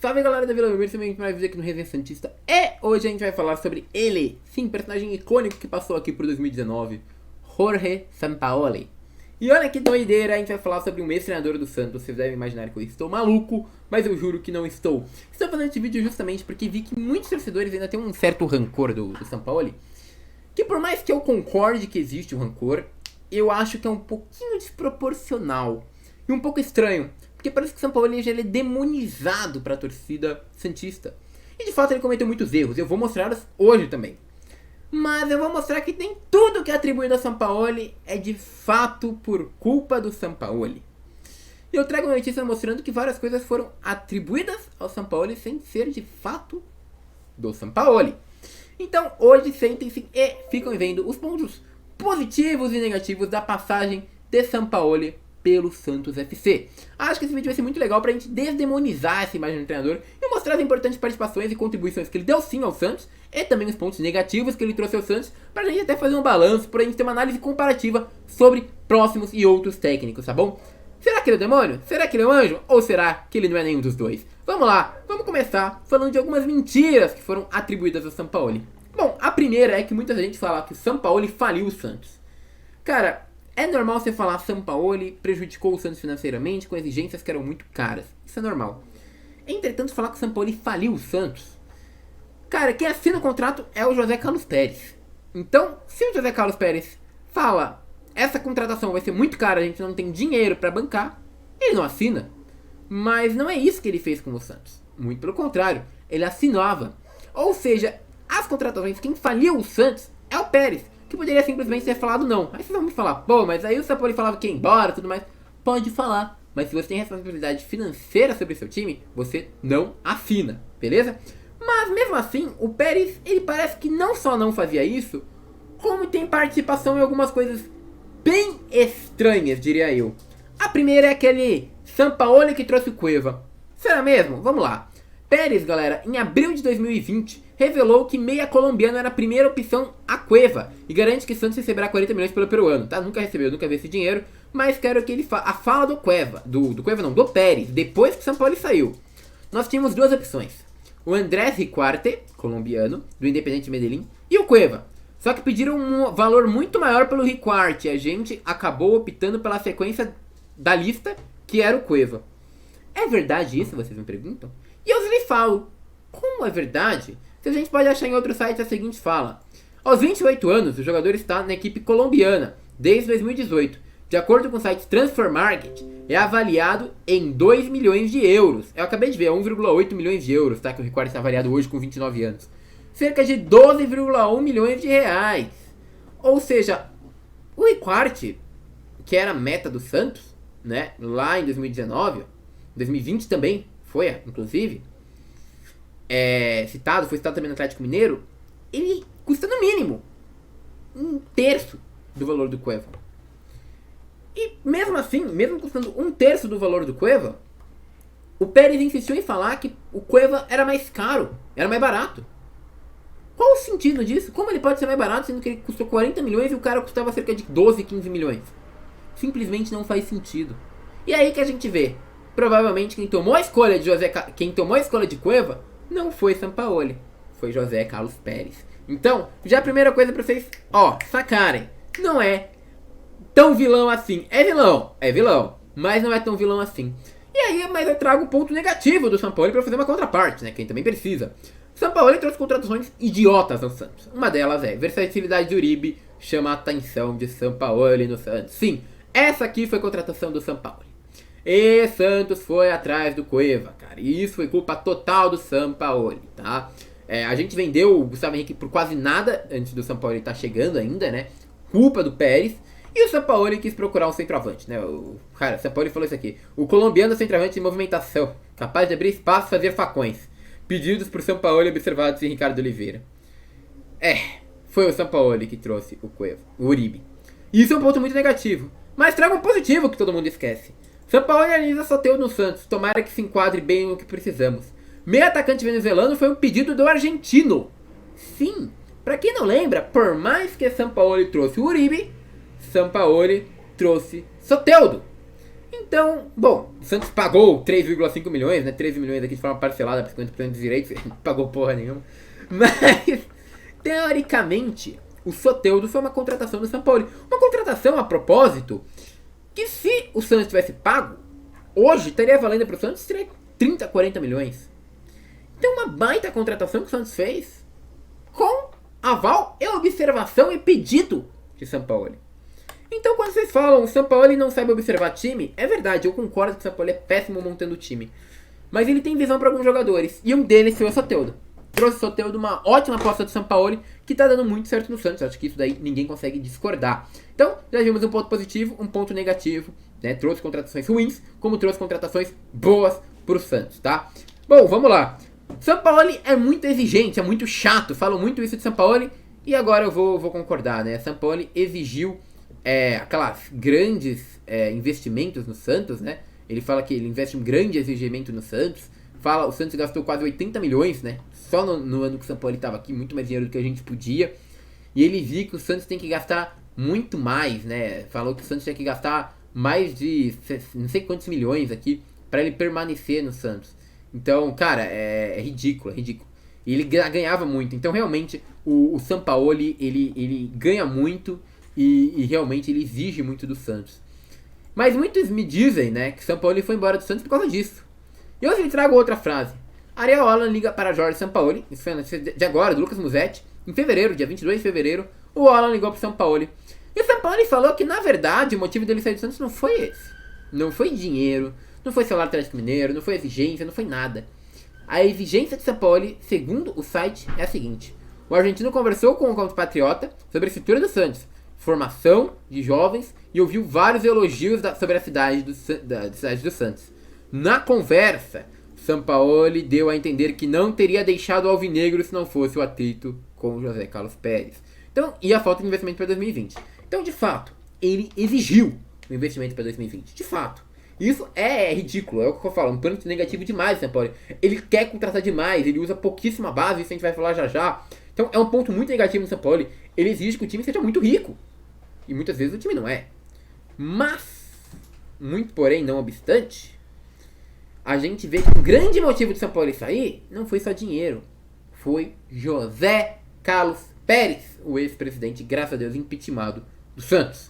Salve galera da Vila Belmiro, também mais vídeo aqui no Resenha Santista. E hoje a gente vai falar sobre ele, sim, personagem icônico que passou aqui por 2019, Jorge Sampaoli. E olha que doideira, a gente vai falar sobre um ex-treinador do Santos. Vocês devem imaginar que eu estou maluco, mas eu juro que não estou. Estou fazendo esse vídeo justamente porque vi que muitos torcedores ainda têm um certo rancor do Sampaoli. Que por mais que eu concorde que existe o rancor, eu acho que é um pouquinho desproporcional e um pouco estranho. Porque parece que o Sampaoli já é demonizado para a torcida santista. E de fato ele cometeu muitos erros. Eu vou mostrá-los hoje também. Mas eu vou mostrar que nem tudo que é atribuído ao Sampaoli é de fato por culpa do Sampaoli. E eu trago uma notícia mostrando que várias coisas foram atribuídas ao Sampaoli sem ser de fato do Sampaoli. Então hoje sentem-se e ficam vendo os pontos positivos e negativos da passagem de Sampaoli pelo Santos FC. Acho que esse vídeo vai ser muito legal pra gente desdemonizar essa imagem do treinador e mostrar as importantes participações e contribuições que ele deu sim ao Santos e também os pontos negativos que ele trouxe ao Santos, pra gente até fazer um balanço, pra gente ter uma análise comparativa sobre próximos e outros técnicos, tá bom? Será que ele é o demônio? Será que ele é o anjo? Ou será que ele não é nenhum dos dois? Vamos lá, vamos começar falando de algumas mentiras que foram atribuídas ao Sampaoli. Bom, a primeira é que muita gente fala que o Sampaoli faliu o Santos. Cara, é normal você falar Sampaoli prejudicou o Santos financeiramente com exigências que eram muito caras. Isso é normal. Entretanto, falar que o Sampaoli faliu o Santos... Cara, quem assina o contrato é o José Carlos Pérez. Então, se o José Carlos Pérez fala essa contratação vai ser muito cara, a gente não tem dinheiro pra bancar, ele não assina. Mas não é isso que ele fez com o Santos. Muito pelo contrário, ele assinava. Ou seja, as contratações, quem faliu o Santos é o Pérez, que poderia simplesmente ter falado não. Aí vocês vão me falar, pô, mas aí o Sampaoli falava que ia embora e tudo mais. Pode falar, mas se você tem responsabilidade financeira sobre seu time, você não assina, beleza? Mas mesmo assim, o Pérez, ele parece que não só não fazia isso, como tem participação em algumas coisas bem estranhas, diria eu. A primeira é aquele Sampaoli que trouxe o Cueva. Será mesmo? Vamos lá. Pérez, galera, em abril de 2020, revelou que meia colombiano era a primeira opção a Cueva e garante que Santos receberá 40 milhões pelo peruano, tá? Nunca recebeu, nunca vi esse dinheiro, mas quero que ele a fala do Cueva, do Cueva não, do Pérez, depois que o Sampaoli saiu. Nós tínhamos duas opções. O Andrés Riquarte, colombiano, do Independiente Medellín, e o Cueva. Só que pediram um valor muito maior pelo Riquarte, e a gente acabou optando pela sequência da lista, que era o Cueva. É verdade isso, vocês me perguntam? E eu lhe falo, como é verdade? Se a gente pode achar em outro site a seguinte fala. Aos 28 anos, o jogador está na equipe colombiana, desde 2018. De acordo com o site Transfer Market, é avaliado em 2 milhões de euros. Eu acabei de ver, é 1,8 milhões de euros, tá? Que o Riquarte está avaliado hoje com 29 anos. Cerca de 12,1 milhões de reais. Ou seja, o Riquarte, que era a meta do Santos, né? Lá em 2019, 2020 também foi, inclusive, foi citado também no Atlético Mineiro, ele custa no mínimo um terço do valor do Cueva. E mesmo assim, mesmo custando um terço do valor do Cueva, o Pérez insistiu em falar que o Cueva era mais caro, era mais barato. Qual o sentido disso? Como ele pode ser mais barato sendo que ele custou 40 milhões e o cara custava cerca de 12, 15 milhões? Simplesmente não faz sentido. E aí que a gente vê, provavelmente quem tomou a escolha de Cueva não foi Sampaoli, foi José Carlos Pérez. Então, já a primeira coisa pra vocês, sacarem, não é tão vilão assim. É vilão, mas não é tão vilão assim. E aí, mas eu trago o ponto negativo do Sampaoli pra fazer uma contraparte, né? Quem também precisa. Sampaoli trouxe contratações idiotas ao Santos. Uma delas é versatilidade de Uribe chama a atenção de Sampaoli no Santos. Sim, essa aqui foi a contratação do Sampaoli. E Santos foi atrás do Cueva, cara. E isso foi culpa total do Sampaoli, tá? A gente vendeu o Gustavo Henrique por quase nada antes do Sampaoli estar chegando ainda, né? Culpa do Pérez. E o Sampaoli quis procurar um centroavante, né? O Sampaoli falou isso aqui. O colombiano centroavante de movimentação, capaz de abrir espaço e fazer facões. Pedidos por Sampaoli observados em Ricardo Oliveira. Foi o Sampaoli que trouxe o Cueva, o Uribe. Isso é um ponto muito negativo. Mas traga um positivo que todo mundo esquece. Sampaoli analisa Soteldo no Santos, tomara que se enquadre bem no que precisamos. Meio atacante venezuelano foi um pedido do argentino. Sim, pra quem não lembra, por mais que Sampaoli trouxe o Uribe, Sampaoli trouxe Soteldo. Então, bom, o Santos pagou 3,5 milhões, né? 13 milhões aqui de forma parcelada por 50% dos direitos, não pagou porra nenhuma. Mas, teoricamente, o Soteldo foi uma contratação do São Paulo. Uma contratação, a propósito, que se o Santos tivesse pago, hoje estaria valendo para o Santos 30, 40 milhões. Então, uma baita contratação que o Santos fez com aval e observação e pedido de São Paulo. Então, quando vocês falam o São Paulo não sabe observar time, é verdade, eu concordo que o São Paulo é péssimo montando time. Mas ele tem visão para alguns jogadores, e um deles foi o Soteldo. Trouxe o Soteldo, uma ótima aposta do São Paulo, que tá dando muito certo no Santos. Acho que isso daí ninguém consegue discordar. Então, já vimos um ponto positivo, um ponto negativo, né? Trouxe contratações ruins, como trouxe contratações boas pro Santos, tá? Bom, vamos lá. São Paulo é muito exigente, é muito chato, falam muito isso de São Paulo, e agora eu vou concordar, né? São Paulo exigiu aquelas grandes investimentos no Santos, né? Ele fala que ele investe um grande exigimento no Santos. Fala, o Santos gastou quase 80 milhões, né? Só no ano que o São Paulo estava aqui, muito mais dinheiro do que a gente podia. E ele viu que o Santos tem que gastar muito mais, né? Falou que o Santos tinha que gastar mais de não sei quantos milhões aqui para ele permanecer no Santos. Então, cara, é ridículo, é ridículo. E ele ganhava muito. Então, realmente, o Sampaoli, ele ganha muito e realmente ele exige muito do Santos. Mas muitos me dizem, né, que o Sampaoli foi embora do Santos por causa disso. E hoje eu trago outra frase. Ariel Alan liga para Jorge Sampaoli, isso foi de agora, do Lucas Musetti, em fevereiro, dia 22 de fevereiro, o Alan ligou para o Sampaoli. E o Sampaoli falou que, na verdade, o motivo dele sair do Santos não foi esse. Não foi dinheiro, não foi salário do Atlético Mineiro, não foi exigência, não foi nada. A exigência de Sampaoli, segundo o site, é a seguinte. O argentino conversou com o compatriota sobre a estrutura do Santos, formação de jovens, e ouviu vários elogios sobre a cidade do Santos. Na conversa, Sampaoli deu a entender que não teria deixado o alvinegro se não fosse o atrito com José Carlos Pérez. Então, e a falta de investimento para 2020. Então, de fato, ele exigiu o investimento para 2020. De fato. Isso é ridículo, é o que eu falo, um plano negativo demais, Sampaoli. Ele quer contratar demais, ele usa pouquíssima base, isso a gente vai falar já já. Então, é um ponto muito negativo no Sampaoli. Ele exige que o time seja muito rico. E muitas vezes o time não é. Mas, muito porém, não obstante, a gente vê que um grande motivo de São Paulo sair não foi só dinheiro. Foi José Carlos Pérez, o ex-presidente, graças a Deus, impeachmentado do Santos.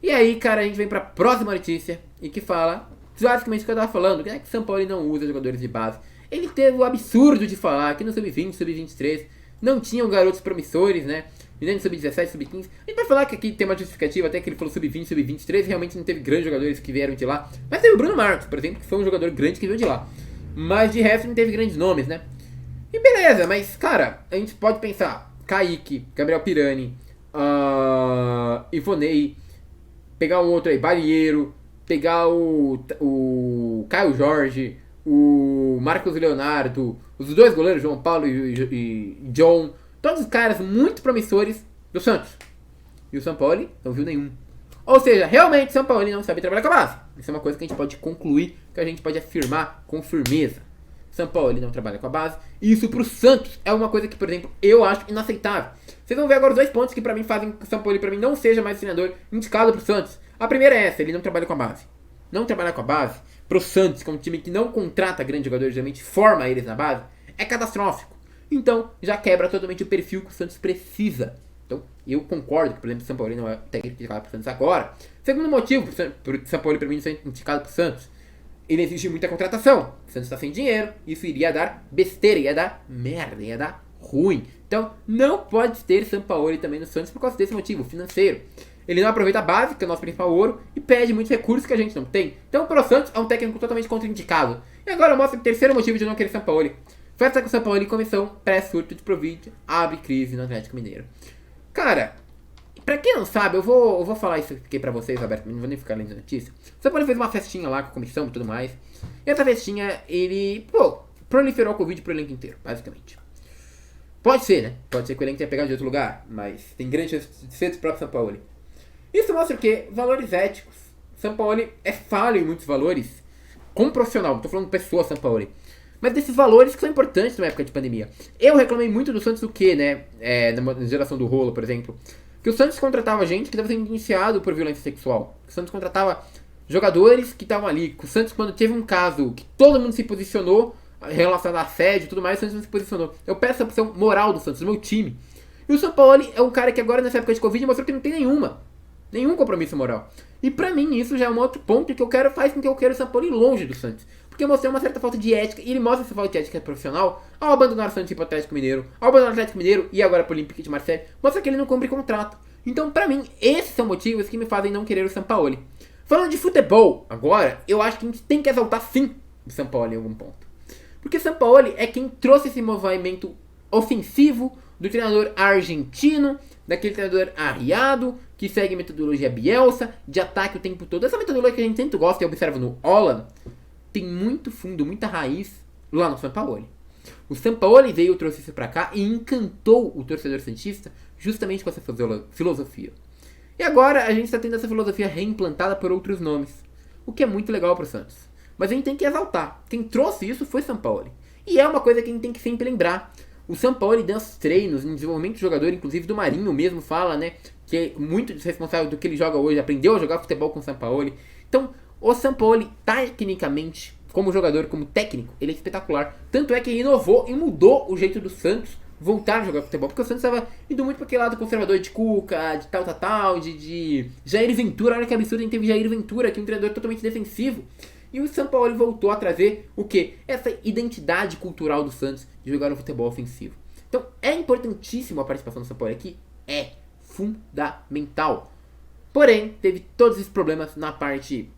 E aí, cara, a gente vem pra próxima notícia e que fala basicamente o que eu tava falando, que é que o São Paulo não usa jogadores de base. Ele teve o absurdo de falar que no Sub-20, Sub-23 não tinham garotos promissores, né? E nem no Sub-17, Sub-15. A gente vai falar que aqui tem uma justificativa, até que ele falou Sub-20, Sub-23, realmente não teve grandes jogadores que vieram de lá. Mas teve o Bruno Marcos, por exemplo, que foi um jogador grande que veio de lá. Mas de resto não teve grandes nomes, né? E beleza, mas cara, a gente pode pensar, Kaique, Gabriel Pirani, Ivonei, pegar um outro aí, Barieiro, pegar o Caio Jorge, o Marcos Leonardo, os dois goleiros, João Paulo e John, todos os caras muito promissores do Santos. E o São Paulo não viu nenhum. Ou seja, realmente o São Paulo não sabe trabalhar com a base. Isso é uma coisa que a gente pode concluir, que a gente pode afirmar com firmeza. São Paulo não trabalha com a base. E isso pro Santos é uma coisa que, por exemplo, eu acho inaceitável. Vocês vão ver agora os dois pontos que pra mim fazem que o São Paulo pra mim não seja mais treinador indicado pro Santos. A primeira é essa, ele não trabalha com a base. Não trabalhar com a base pro Santos, que é um time que não contrata grandes jogadores, geralmente forma eles na base, é catastrófico. Então, já quebra totalmente o perfil que o Santos precisa. Então, eu concordo que, por exemplo, o São Paulo não é técnico indicado pro Santos agora. Segundo motivo pro São Paulo pra mim não ser indicado pro Santos, ele exige muita contratação. O Santos está sem dinheiro, isso iria dar besteira, ia dar merda, ia dar ruim. Então, não pode ter São Paulo também no Santos por causa desse motivo financeiro. Ele não aproveita a base, que é o nosso principal ouro, e pede muitos recursos que a gente não tem. Então, para o Santos, é um técnico totalmente contraindicado. E agora eu mostro o terceiro motivo de não querer São Paulo. Festa com São Paulo e comissão pré-surto de Covid abre crise no Atlético Mineiro. Cara, pra quem não sabe, eu vou falar isso aqui pra vocês, Roberto, não vou nem ficar lendo a notícia. O São Paulo fez uma festinha lá com a comissão e tudo mais. E essa festinha, ele, proliferou a Covid pro elenco inteiro, basicamente. Pode ser, né? Pode ser que o elenco tenha pegado de outro lugar, mas tem grande chance de ser do próprio São Paulo. Isso mostra o quê? Valores éticos. São Paulo é falho em muitos valores. Como profissional, não tô falando pessoa São Paulo. Mas desses valores que são importantes na época de pandemia. Eu reclamei muito do Santos o quê, né? Na geração do rolo, por exemplo. Que o Santos contratava gente que estava sendo iniciado por violência sexual. O Santos contratava jogadores que estavam ali. O Santos, quando teve um caso que todo mundo se posicionou relacionado a assédio e tudo mais, o Santos não se posicionou. Eu peço a opção moral do Santos, do meu time. E o Sampaoli é um cara que agora, nessa época de Covid, mostrou que não tem nenhum compromisso moral. E pra mim, isso já é um outro ponto que eu quero, faz com que eu quero o Sampaoli longe do Santos. Porque mostrou uma certa falta de ética, e ele mostra essa falta de ética profissional ao abandonar o Santos e ir pro Atlético Mineiro, ao abandonar o Atlético Mineiro e agora pro Olympique de Marseille, mostra que ele não cumpre contrato. Então, pra mim, esses são motivos que me fazem não querer o Sampaoli. Falando de futebol, agora, eu acho que a gente tem que exaltar sim o Sampaoli em algum ponto. Porque o Sampaoli é quem trouxe esse movimento ofensivo do treinador argentino, daquele treinador arriado, que segue a metodologia Bielsa, de ataque o tempo todo. Essa metodologia que a gente sempre gosta e observa no Holland, tem muito fundo, muita raiz lá no Sampaoli. O Sampaoli veio, trouxe isso pra cá e encantou o torcedor santista justamente com essa filosofia. E agora a gente está tendo essa filosofia reimplantada por outros nomes, o que é muito legal pro Santos. Mas a gente tem que exaltar. Quem trouxe isso foi o Sampaoli. E é uma coisa que a gente tem que sempre lembrar. O Sampaoli deu os treinos em desenvolvimento do jogador, inclusive do Marinho mesmo fala, né? Que é muito responsável do que ele joga hoje, aprendeu a jogar futebol com o Sampaoli. Então, o Sampaoli, tecnicamente, como jogador, como técnico, ele é espetacular. Tanto é que ele inovou e mudou o jeito do Santos voltar a jogar futebol. Porque o Santos estava indo muito para aquele lado conservador de Cuca, de tal, de Jair Ventura. Olha que absurdo, a gente teve Jair Ventura, que é um treinador totalmente defensivo. E o Sampaoli voltou a trazer o quê? Essa identidade cultural do Santos de jogar um futebol ofensivo. Então é importantíssimo a participação do Sampaoli aqui. É fundamental. Porém, teve todos esses problemas na parte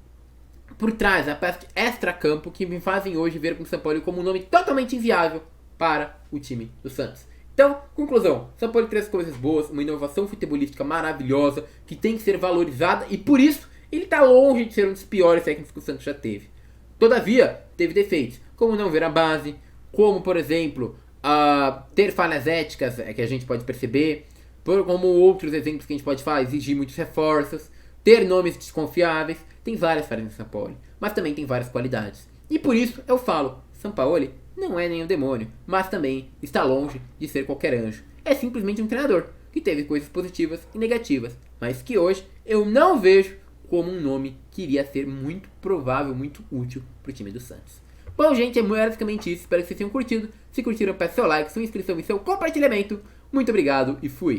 por trás, na parte extra-campo, que me fazem hoje ver o Sampaoli como um nome totalmente inviável para o time do Santos. Então, conclusão, Sampaoli traz coisas boas, uma inovação futebolística maravilhosa, que tem que ser valorizada, e por isso ele está longe de ser um dos piores técnicos que o Santos já teve. Todavia, teve defeitos, como não ver a base, como, por exemplo, ter falhas éticas, que a gente pode perceber, como outros exemplos que a gente pode falar, exigir muitos reforços, ter nomes desconfiáveis. Tem várias falhas no Sampaoli, mas também tem várias qualidades. E por isso eu falo, Sampaoli não é nenhum demônio, mas também está longe de ser qualquer anjo. É simplesmente um treinador que teve coisas positivas e negativas, mas que hoje eu não vejo como um nome que iria ser muito provável, muito útil para o time do Santos. Bom, gente, é basicamente isso. Espero que vocês tenham curtido. Se curtiram, peço seu like, sua inscrição e seu compartilhamento. Muito obrigado e fui!